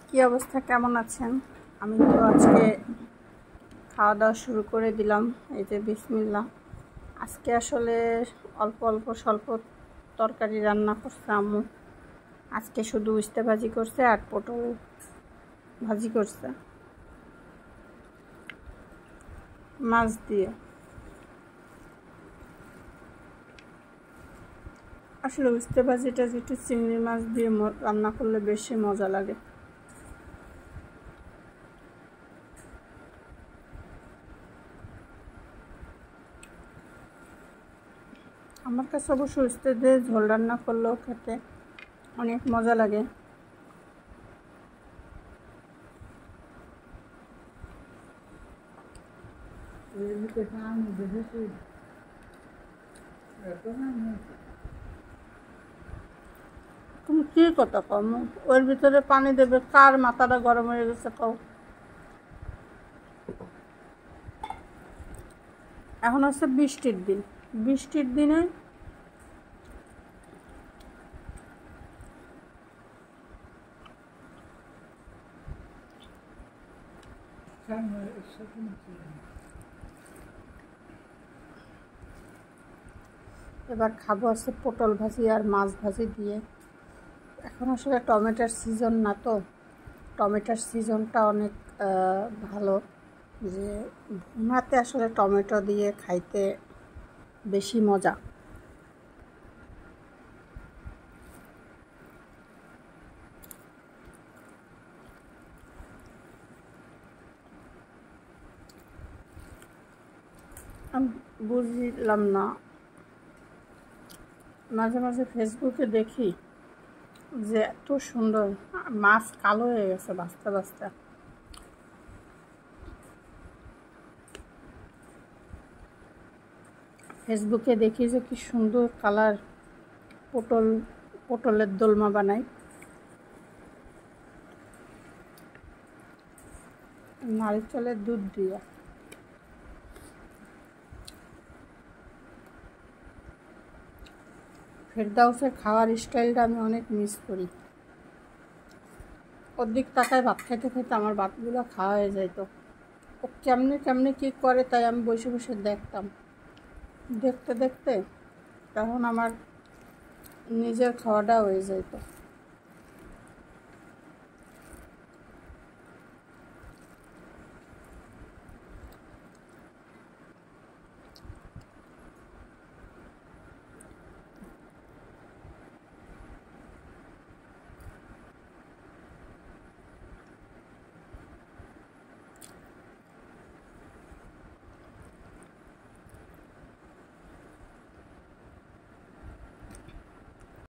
কি অবস্থা, কেমন আছেন? আমি তো আজকে খাওয়া দাওয়া শুরু করে দিলাম। এই যে বিসমিল্লাহ। আজকে আসলে অল্প অল্প স্বল্প তরকারি রান্না করছে আম্মু। আজকে শুধু উস্তে ভাজি করছে আর পটল ভাজি করছে মাছ দিয়ে। আসলে উস্তে ভাজিটা যেটা চিংড়ি মাছ দিয়ে রান্না করলে বেশি মজা লাগে। আমার কাছে অবশ্য উস্তে দিয়ে ঝোল রান্না করলেও খেতে অনেক মজা লাগে। তুমি কি কথা কম, ওর ভিতরে পানি দেবে? কার মাথাটা গরম হয়ে গেছে কও? এখন হচ্ছে বৃষ্টির দিন, বৃষ্টির দিনে এবার খাবো আছে পটল ভাজি আর মাছ ভাজি দিয়ে। এখন আসলে টমেটোর সিজন না, তো টমেটোর সিজনটা অনেক ভালো, যে ভুনাতে আসলে টমেটো দিয়ে খাইতে বেশি মজা। আমি বুঝলাম না, মাঝে মাঝে ফেসবুকে দেখি যে এত সুন্দর মাছ কালো হয়ে গেছে বাঁচতে বাঁচতে। ফেসবুকে দেখি যে কি সুন্দর কালার, পটলের দোলমা বানাই নারকেলের দুধ দিয়ে। ফেরদাউসের খাওয়ার স্টাইলটা আমি অনেক মিস করি। ওর দিক তাকায় ভাত খাইতে খাইতে আমার ভাতগুলো খাওয়া হয়ে যাইতো। ও কেমনে কেমনে কী করে তাই আমি বসে বসে দেখতাম। দেখতে দেখতে তখন আমার নিজের খাওয়াটা হয়ে যেত।